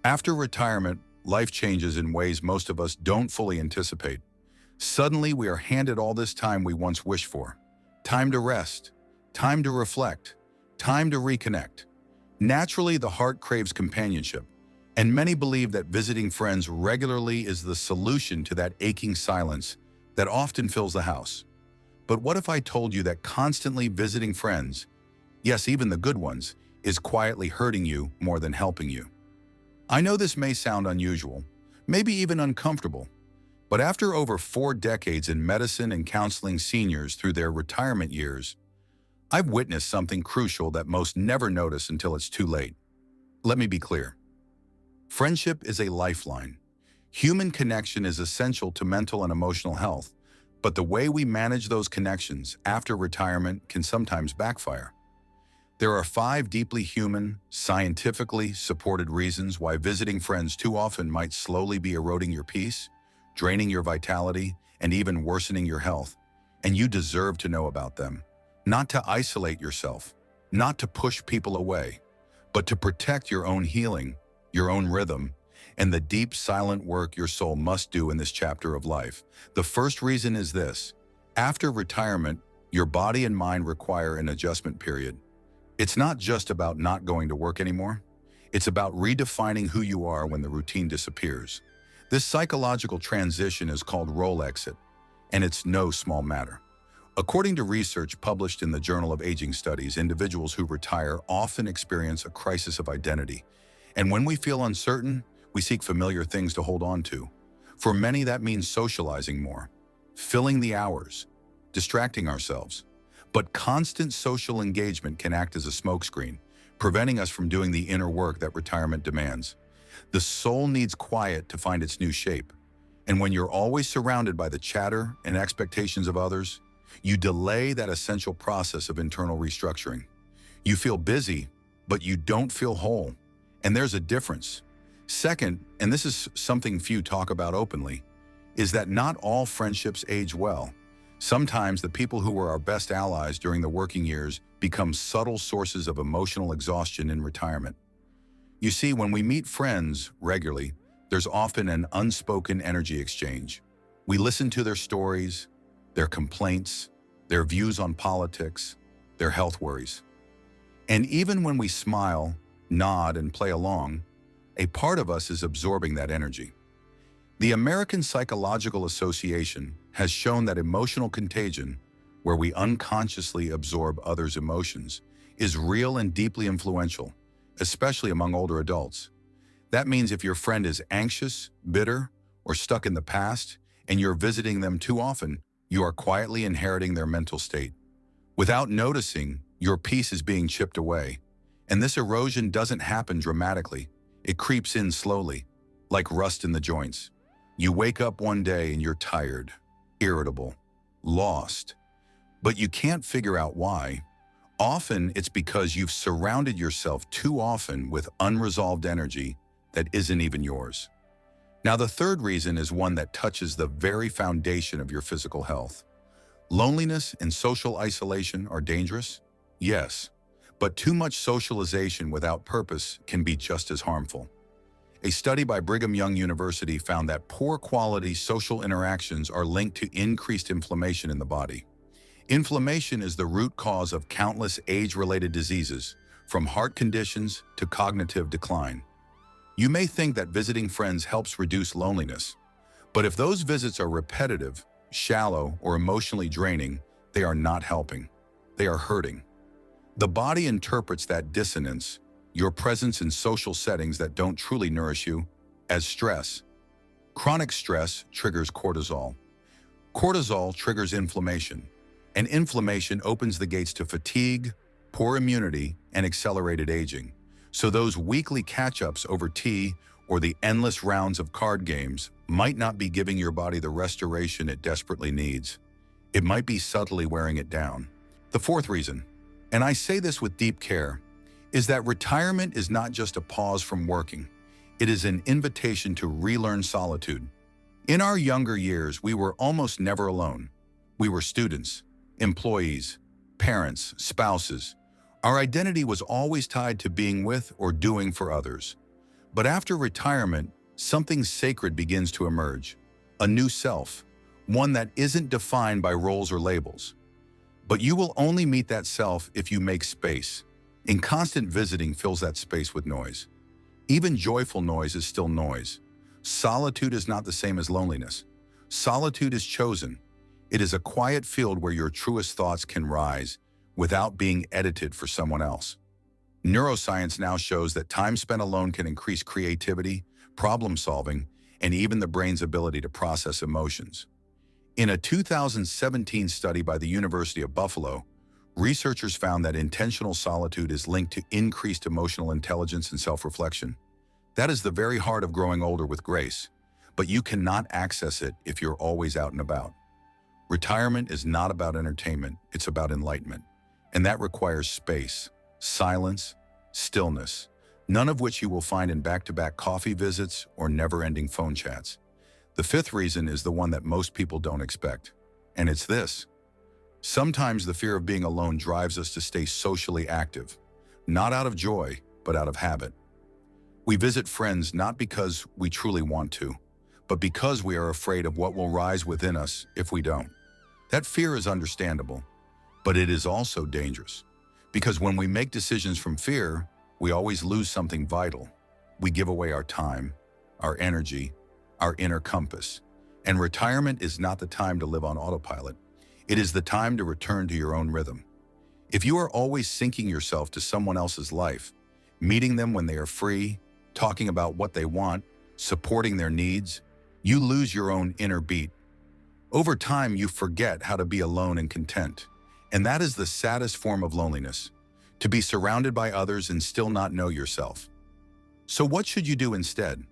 After retirement, life changes in ways most of us don't fully anticipate. Suddenly, we are handed all this time we once wished for. Time to rest, time to reflect, time to reconnect. Naturally, the heart craves companionship, and many believe that visiting friends regularly is the solution to that aching silence that often fills the house. But what if I told you that constantly visiting friends, yes, even the good ones, is quietly hurting you more than helping you? I know this may sound unusual, maybe even uncomfortable, but after over 4 decades in medicine and counseling seniors through their retirement years, I've witnessed something crucial that most never notice until it's too late. Let me be clear. Friendship is a lifeline. Human connection is essential to mental and emotional health, but the way we manage those connections after retirement can sometimes backfire. There are 5 deeply human, scientifically supported reasons why visiting friends too often might slowly be eroding your peace, draining your vitality, and even worsening your health. And you deserve to know about them. Not to isolate yourself, not to push people away, but to protect your own healing, your own rhythm, and the deep, silent work your soul must do in this chapter of life. The first reason is this: after retirement, your body and mind require an adjustment period. It's not just about not going to work anymore. It's about redefining who you are when the routine disappears. This psychological transition is called role exit, and it's no small matter. According to research published in the Journal of Aging Studies, individuals who retire often experience a crisis of identity. And when we feel uncertain, we seek familiar things to hold on to. For many, that means socializing more, filling the hours, distracting ourselves. But constant social engagement can act as a smokescreen, preventing us from doing the inner work that retirement demands. The soul needs quiet to find its new shape. And when you're always surrounded by the chatter and expectations of others, you delay that essential process of internal restructuring. You feel busy, but you don't feel whole. And there's a difference. Second, and this is something few talk about openly, is that not all friendships age well. Sometimes the people who were our best allies during the working years become subtle sources of emotional exhaustion in retirement. You see, when we meet friends regularly, there's often an unspoken energy exchange. We listen to their stories, their complaints, their views on politics, their health worries. And even when we smile, nod, and play along, a part of us is absorbing that energy. The American Psychological Association has shown that emotional contagion, where we unconsciously absorb others' emotions, is real and deeply influential, especially among older adults. That means if your friend is anxious, bitter, or stuck in the past, and you're visiting them too often, you are quietly inheriting their mental state. Without noticing, your peace is being chipped away. And this erosion doesn't happen dramatically. It creeps in slowly, like rust in the joints. You wake up one day and you're tired, irritable, lost. But you can't figure out why. Often it's because you've surrounded yourself too often with unresolved energy that isn't even yours. Now, the third reason is one that touches the very foundation of your physical health. Loneliness and social isolation are dangerous? Yes, but too much socialization without purpose can be just as harmful. A study by Brigham Young University found that poor quality social interactions are linked to increased inflammation in the body. Inflammation is the root cause of countless age-related diseases, from heart conditions to cognitive decline. You may think that visiting friends helps reduce loneliness, but if those visits are repetitive, shallow, or emotionally draining, they are not helping. They are hurting. The body interprets that dissonance, your presence in social settings that don't truly nourish you, as stress. Chronic stress triggers cortisol. Cortisol triggers inflammation, and inflammation opens the gates to fatigue, poor immunity, and accelerated aging. So those weekly catch-ups over tea or the endless rounds of card games might not be giving your body the restoration it desperately needs. It might be subtly wearing it down. The fourth reason, and I say this with deep care, is that retirement is not just a pause from working. It is an invitation to relearn solitude. In our younger years, we were almost never alone. We were students, employees, parents, spouses. Our identity was always tied to being with or doing for others. But after retirement, something sacred begins to emerge. A new self, one that isn't defined by roles or labels. But you will only meet that self if you make space. And constant visiting fills that space with noise. Even joyful noise is still noise. Solitude is not the same as loneliness. Solitude is chosen. It is a quiet field where your truest thoughts can rise without being edited for someone else. Neuroscience now shows that time spent alone can increase creativity, problem solving, and even the brain's ability to process emotions. In a 2017 study by the University of Buffalo, researchers found that intentional solitude is linked to increased emotional intelligence and self-reflection. That is the very heart of growing older with grace, but you cannot access it if you're always out and about. Retirement is not about entertainment, it's about enlightenment. And that requires space, silence, stillness, none of which you will find in back-to-back coffee visits or never-ending phone chats. The fifth reason is the one that most people don't expect, and it's this. Sometimes the fear of being alone drives us to stay socially active, not out of joy, but out of habit. We visit friends not because we truly want to, but because we are afraid of what will rise within us if we don't. That fear is understandable, but it is also dangerous. Because when we make decisions from fear, we always lose something vital. We give away our time, our energy, our inner compass. And retirement is not the time to live on autopilot. It is the time to return to your own rhythm. If you are always syncing yourself to someone else's life, meeting them when they are free, talking about what they want, supporting their needs, you lose your own inner beat. Over time, you forget how to be alone and content. And that is the saddest form of loneliness, to be surrounded by others and still not know yourself. So what should you do instead?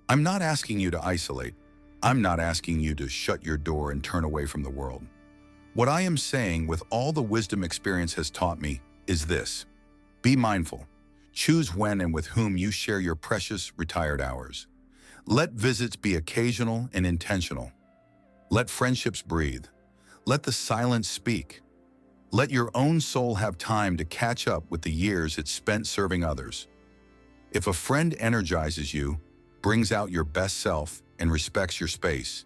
I'm not asking you to isolate. I'm not asking you to shut your door and turn away from the world. What I am saying with all the wisdom experience has taught me is this. Be mindful. Choose when and with whom you share your precious retired hours. Let visits be occasional and intentional. Let friendships breathe. Let the silence speak. Let your own soul have time to catch up with the years it spent serving others. If a friend energizes you, brings out your best self, and respects your space,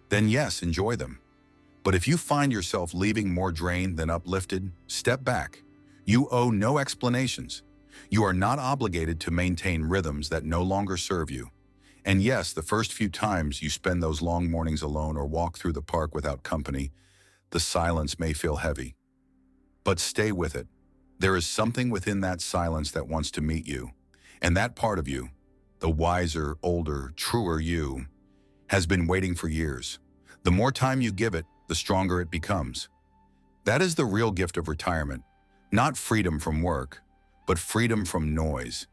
then yes, enjoy them. But if you find yourself leaving more drained than uplifted, step back. You owe no explanations. You are not obligated to maintain rhythms that no longer serve you. And yes, the first few times you spend those long mornings alone or walk through the park without company, the silence may feel heavy. But stay with it. There is something within that silence that wants to meet you. And that part of you, the wiser, older, truer you, has been waiting for years. The more time you give it, the stronger it becomes. That is the real gift of retirement. Not freedom from work, but freedom from noise.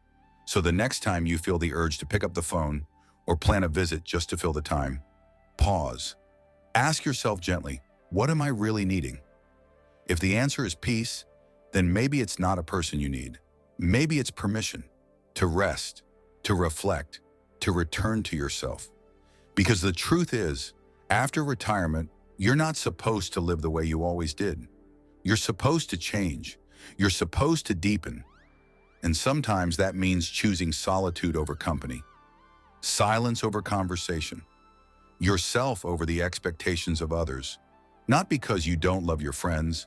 So the next time you feel the urge to pick up the phone or plan a visit just to fill the time, pause. Ask yourself gently, what am I really needing? If the answer is peace, then maybe it's not a person you need. Maybe it's permission to rest, to reflect, to return to yourself. Because the truth is, after retirement, you're not supposed to live the way you always did. You're supposed to change. You're supposed to deepen. And sometimes that means choosing solitude over company, silence over conversation, yourself over the expectations of others. Not because you don't love your friends,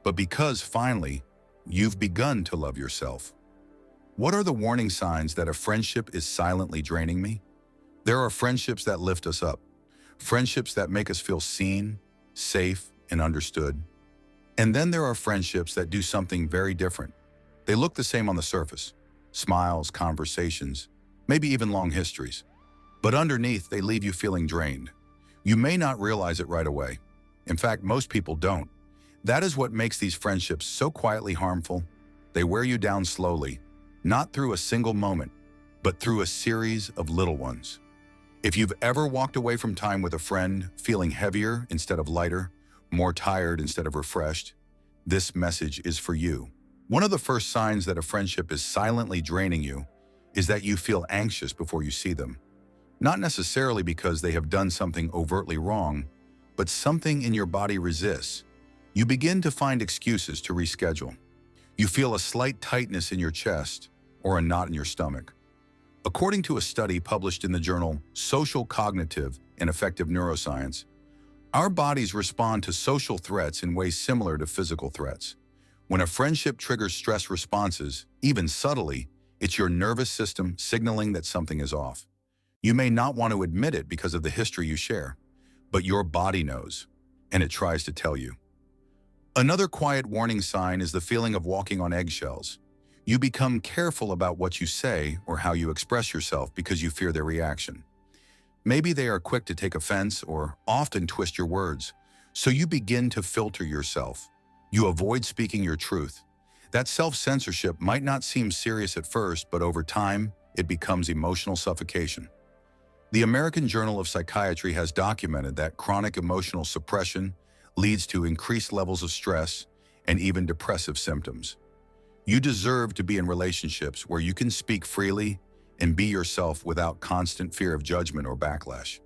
but because finally, you've begun to love yourself. What are the warning signs that a friendship is silently draining me? There are friendships that lift us up, friendships that make us feel seen, safe, and understood. And then there are friendships that do something very different. They look the same on the surface, smiles, conversations, maybe even long histories. But underneath, they leave you feeling drained. You may not realize it right away. In fact, most people don't. That is what makes these friendships so quietly harmful. They wear you down slowly, not through a single moment, but through a series of little ones. If you've ever walked away from time with a friend feeling heavier instead of lighter, more tired instead of refreshed, this message is for you. One of the first signs that a friendship is silently draining you is that you feel anxious before you see them. Not necessarily because they have done something overtly wrong, but something in your body resists. You begin to find excuses to reschedule. You feel a slight tightness in your chest or a knot in your stomach. According to a study published in the journal Social Cognitive and Affective Neuroscience, our bodies respond to social threats in ways similar to physical threats. When a friendship triggers stress responses, even subtly, it's your nervous system signaling that something is off. You may not want to admit it because of the history you share, but your body knows, and it tries to tell you. Another quiet warning sign is the feeling of walking on eggshells. You become careful about what you say or how you express yourself because you fear their reaction. Maybe they are quick to take offense or often twist your words, so you begin to filter yourself. You avoid speaking your truth. That self-censorship might not seem serious at first, but over time, it becomes emotional suffocation. The American Journal of Psychiatry has documented that chronic emotional suppression leads to increased levels of stress and even depressive symptoms. You deserve to be in relationships where you can speak freely and be yourself without constant fear of judgment or backlash.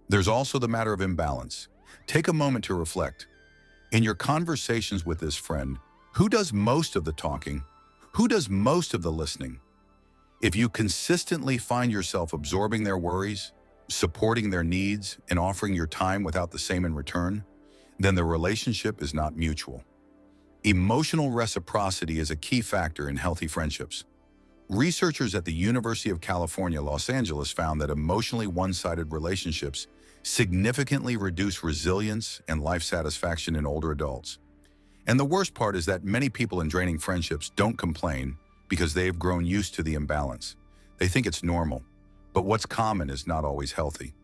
There's also the matter of imbalance. Take a moment to reflect. In your conversations with this friend, who does most of the talking? Who does most of the listening? If you consistently find yourself absorbing their worries, supporting their needs, and offering your time without the same in return, then the relationship is not mutual. Emotional reciprocity is a key factor in healthy friendships. Researchers at the University of California, Los Angeles found that emotionally one-sided relationships significantly reduce resilience and life satisfaction in older adults. And the worst part is that many people in draining friendships don't complain because they have grown used to the imbalance. They think it's normal, but what's common is not always healthy.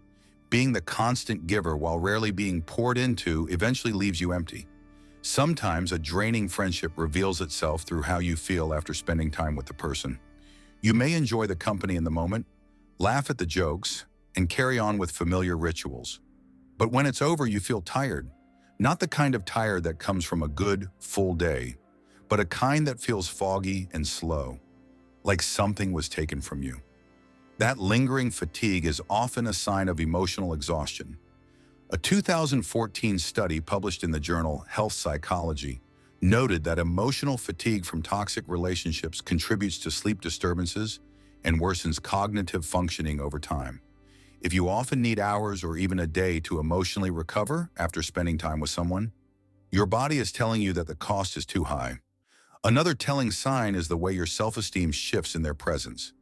Being the constant giver while rarely being poured into eventually leaves you empty. Sometimes a draining friendship reveals itself through how you feel after spending time with the person. You may enjoy the company in the moment, laugh at the jokes, and carry on with familiar rituals. But when it's over, you feel tired. Not the kind of tired that comes from a good, full day, but a kind that feels foggy and slow, like something was taken from you. That lingering fatigue is often a sign of emotional exhaustion. A 2014 study published in the journal Health Psychology noted that emotional fatigue from toxic relationships contributes to sleep disturbances and worsens cognitive functioning over time. If you often need hours or even a day to emotionally recover after spending time with someone, your body is telling you that the cost is too high. Another telling sign is the way your self-esteem shifts in their presence.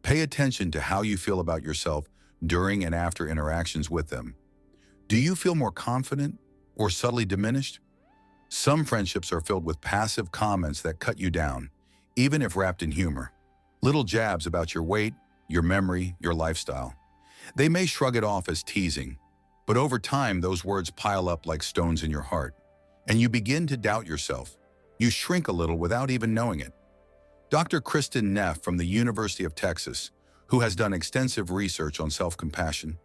Pay attention to how you feel about yourself during and after interactions with them. Do you feel more confident or subtly diminished? Some friendships are filled with passive comments that cut you down, even if wrapped in humor. Little jabs about your weight, your memory, your lifestyle. They may shrug it off as teasing, but over time those words pile up like stones in your heart, and you begin to doubt yourself. You shrink a little without even knowing it. Dr. Kristen Neff from the University of Texas, who has done extensive research on self-compassion,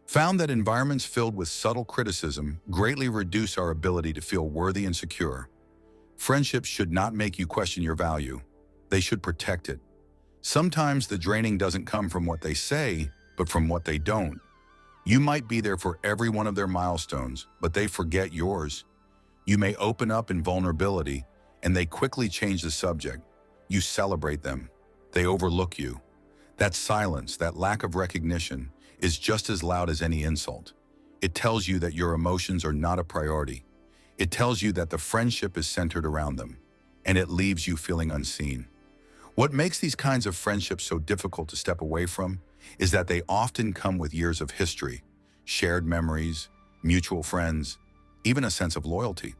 found that environments filled with subtle criticism greatly reduce our ability to feel worthy and secure. Friendships should not make you question your value. They should protect it. Sometimes the draining doesn't come from what they say, but from what they don't. You might be there for every one of their milestones, but they forget yours. You may open up in vulnerability, and they quickly change the subject. You celebrate them. They overlook you. That silence, that lack of recognition, is just as loud as any insult. It tells you that your emotions are not a priority. It tells you that the friendship is centered around them, and it leaves you feeling unseen. What makes these kinds of friendships so difficult to step away from is that they often come with years of history, shared memories, mutual friends, even a sense of loyalty.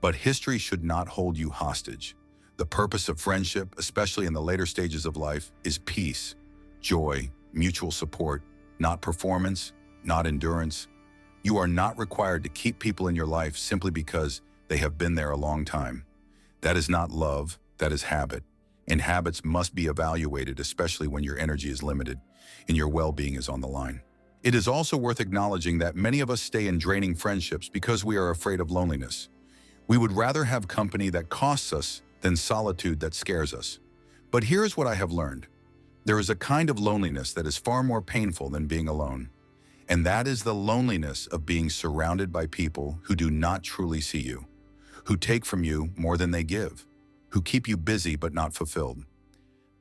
But history should not hold you hostage. The purpose of friendship, especially in the later stages of life, is peace, joy, mutual support, not performance, not endurance. You are not required to keep people in your life simply because they have been there a long time. That is not love, that is habit. And habits must be evaluated, especially when your energy is limited and your well-being is on the line. It is also worth acknowledging that many of us stay in draining friendships because we are afraid of loneliness. We would rather have company that costs us than solitude that scares us. But here's what I have learned. There is a kind of loneliness that is far more painful than being alone. And that is the loneliness of being surrounded by people who do not truly see you, who take from you more than they give, who keep you busy but not fulfilled.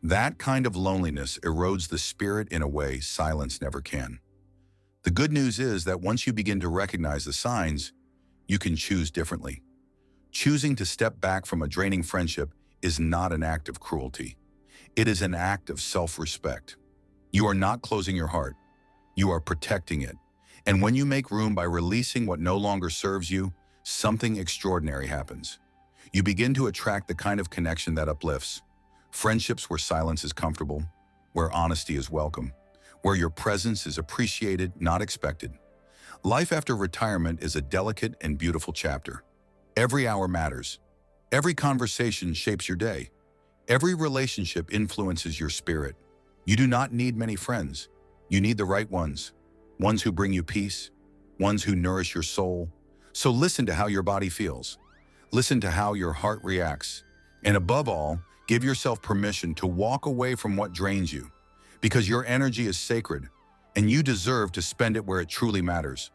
That kind of loneliness erodes the spirit in a way silence never can. The good news is that once you begin to recognize the signs, you can choose differently. Choosing to step back from a draining friendship is not an act of cruelty. It is an act of self-respect. You are not closing your heart. You are protecting it. And when you make room by releasing what no longer serves you, something extraordinary happens. You begin to attract the kind of connection that uplifts. Friendships where silence is comfortable, where honesty is welcome, where your presence is appreciated, not expected. Life after retirement is a delicate and beautiful chapter. Every hour matters. Every conversation shapes your day. Every relationship influences your spirit. You do not need many friends. You need the right ones. Ones who bring you peace. Ones who nourish your soul. So listen to how your body feels. Listen to how your heart reacts. And above all, give yourself permission to walk away from what drains you. Because your energy is sacred, and you deserve to spend it where it truly matters.